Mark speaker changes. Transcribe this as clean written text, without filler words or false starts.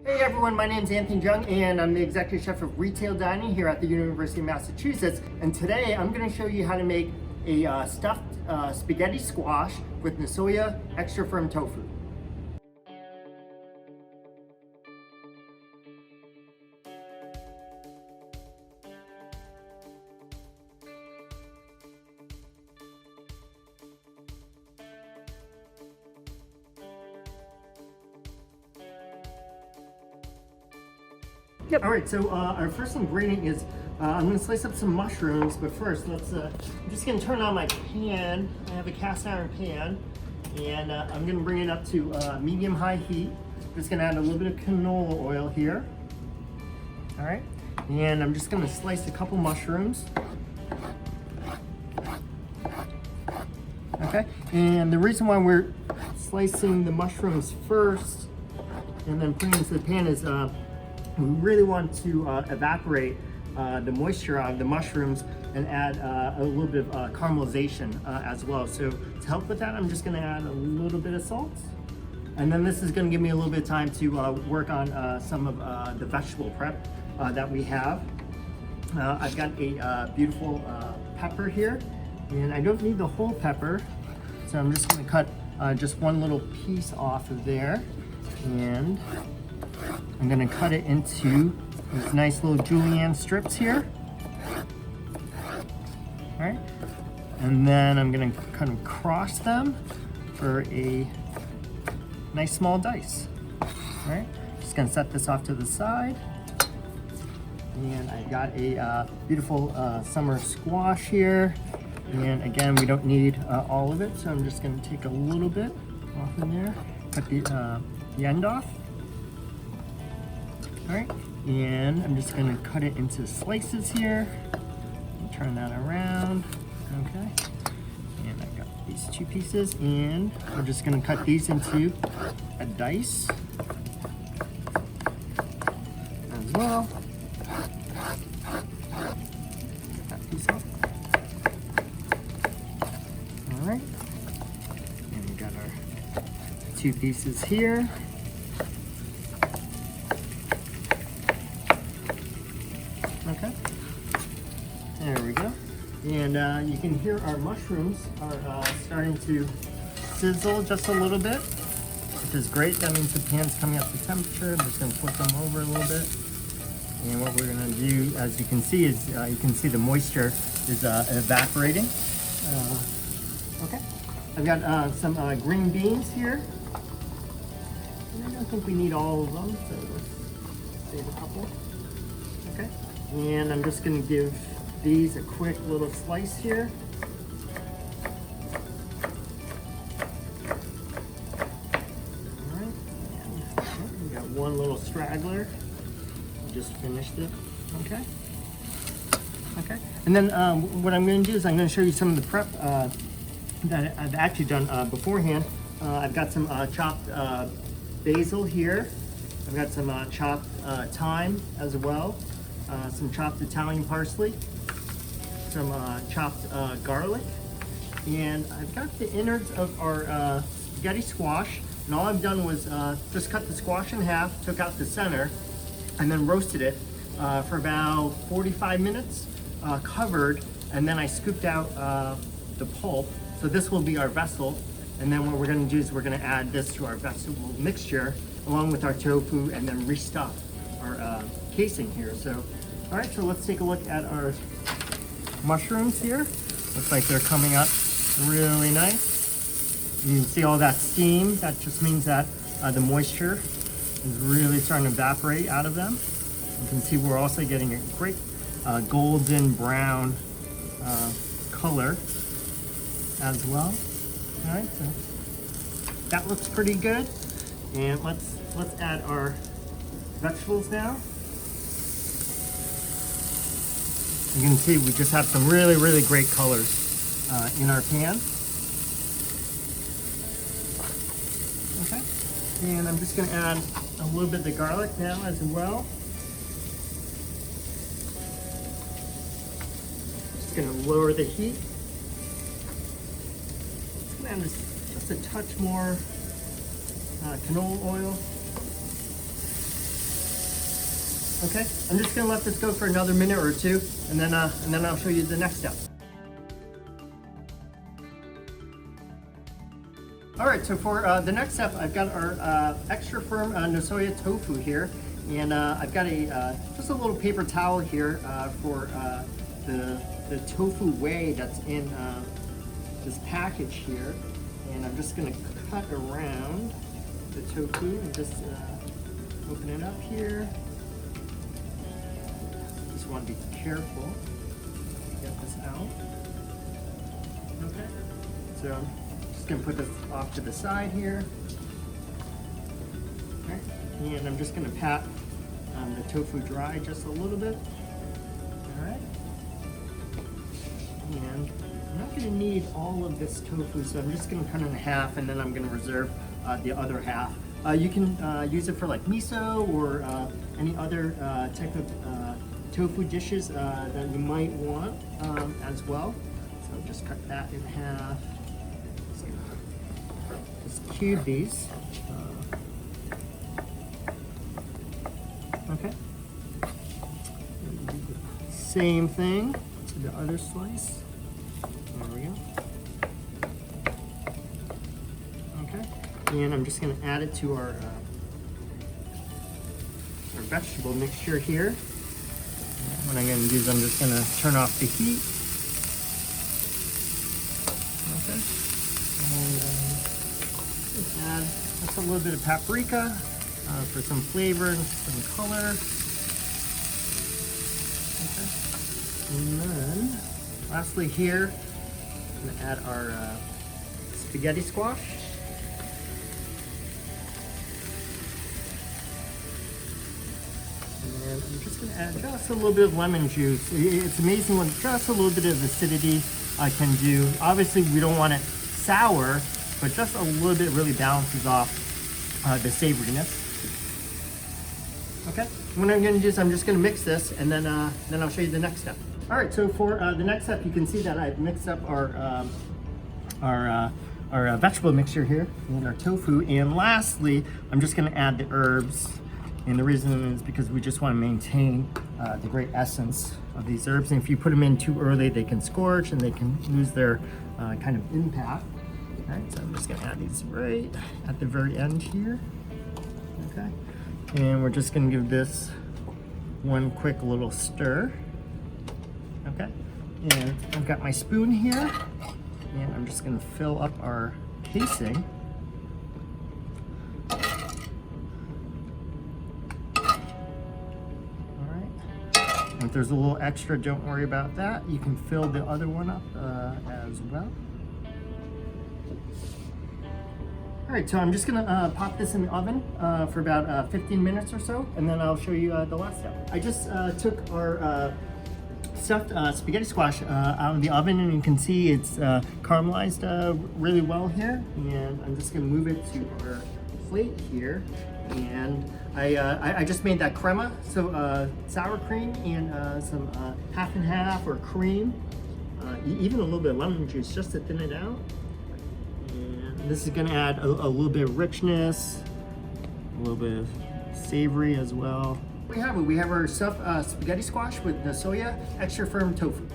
Speaker 1: Hey everyone, my name is Anthony Jung and I'm the Executive Chef of Retail Dining here at the University of Massachusetts. And today I'm going to show you how to make a stuffed spaghetti squash with Nayosa extra firm tofu.
Speaker 2: Yep.
Speaker 1: All right, so our first ingredient is I'm going to slice up some mushrooms, but first I'm just going to turn on my pan. I have a cast iron pan, and I'm going to bring it up to medium-high heat. I'm just going to add a little bit of canola oil here. All right, and I'm just going to slice a couple mushrooms. Okay, and the reason why we're slicing the mushrooms first and then putting into the pan is we really want to evaporate the moisture out of the mushrooms and add a little bit of caramelization as well. So to help with that, I'm just going to add a little bit of salt. And then this is going to give me a little bit of time to work on some of the vegetable prep that we have. I've got a beautiful pepper here, and I don't need the whole pepper, so I'm just going to cut just one little piece off of there, and I'm going to cut it into these nice little julienne strips here. All right, and then I'm going to kind of cross them for a nice small dice. All right, just going to set this off to the side. And I got a beautiful summer squash here. And again, we don't need all of it, so I'm just going to take a little bit off in there, cut the end off. All right, and I'm just going to cut it into slices here. And turn that around. Okay, and I got these two pieces, and we're just going to cut these into a dice as well. That piece off. All right, and we got our two pieces here. Okay, there we go. And you can hear our mushrooms are starting to sizzle just a little bit, which is great. That means the pan's coming up to temperature. I'm just going to flip them over a little bit. And what we're going to do, as you can see, is you can see the moisture is evaporating. Okay, I've got some green beans here. And I don't think we need all of them, so let's save a couple. Okay. And I'm just going to give these a quick little slice here. All right, and we got one little straggler. Just finished it. Okay. Okay. And then what I'm going to do is I'm going to show you some of the prep that I've actually done beforehand. I've got some chopped basil here. I've got some chopped thyme as well. Some chopped Italian parsley, some chopped garlic, and I've got the innards of our spaghetti squash, and all I've done was just cut the squash in half, took out the center, and then roasted it for about 45 minutes, covered, and then I scooped out the pulp. So this will be our vessel, and then what we're going to do is we're going to add this to our vegetable mixture along with our tofu, and then restuff our casing here. So, all right, so let's take a look at our mushrooms here. Looks like they're coming up really nice. You can see all that steam. That just means that the moisture is really starting to evaporate out of them. You can see we're also getting a great golden brown color as well. All right, so that looks pretty good. And let's add our vegetables now. You can see we just have some really, really great colors in our pan. Okay, and I'm just going to add a little bit of the garlic now as well. Just going to lower the heat. Just going to add just a touch more canola oil. Okay, I'm just gonna let this go for another minute or two, and then I'll show you the next step. All right, so for the next step, I've got our extra firm Nayosa Tofu here, and I've got a just a little paper towel here for the tofu whey that's in this package here, and I'm just gonna cut around the tofu and just open it up here. Just want to be careful to get this out. Okay, so I'm just gonna put this off to the side here. Okay, and I'm just gonna pat the tofu dry just a little bit. All right, and I'm not gonna need all of this tofu, so I'm just gonna cut it in half, and then I'm gonna reserve the other half. You can use it for like miso or any other type of tofu dishes that you might want as well. So just cut that in half. Just cube these. Okay. Same thing to the other slice. There we go. Okay. And I'm just going to add it to our vegetable mixture here. What I'm going to do is I'm just going to turn off the heat. Okay. And just add just a little bit of paprika for some flavor and some color. Okay. And then lastly here, I'm going to add our spaghetti squash. And I'm just going to add just a little bit of lemon juice. It's amazing what just a little bit of acidity can do. Obviously, we don't want it sour, but just a little bit really balances off the savoriness. Okay, what I'm going to do is I'm just going to mix this, and then I'll show you the next step. All right, so for the next step, you can see that I've mixed up our vegetable mixture here and our tofu. And lastly, I'm just going to add the herbs. And the reason is because we just want to maintain the great essence of these herbs. And if you put them in too early, they can scorch and they can lose their kind of impact. All right, so I'm just going to add these right at the very end here. Okay, and we're just going to give this one quick little stir. Okay, and I've got my spoon here, and I'm just going to fill up our casing. If there's a little extra, don't worry about that. You can fill the other one up as well. All right, so I'm just gonna pop this in the oven for about 15 minutes or so, and then I'll show you the last step. I just took our stuffed spaghetti squash out of the oven, and you can see it's caramelized really well here. And I'm just gonna move it to our plate here. And I just made that crema, so sour cream and some half and half or cream, even a little bit of lemon juice just to thin it out. And this is going to add a little bit of richness, a little bit of savory as well. We have it. We have our stuffed spaghetti squash with Nayosa extra firm tofu.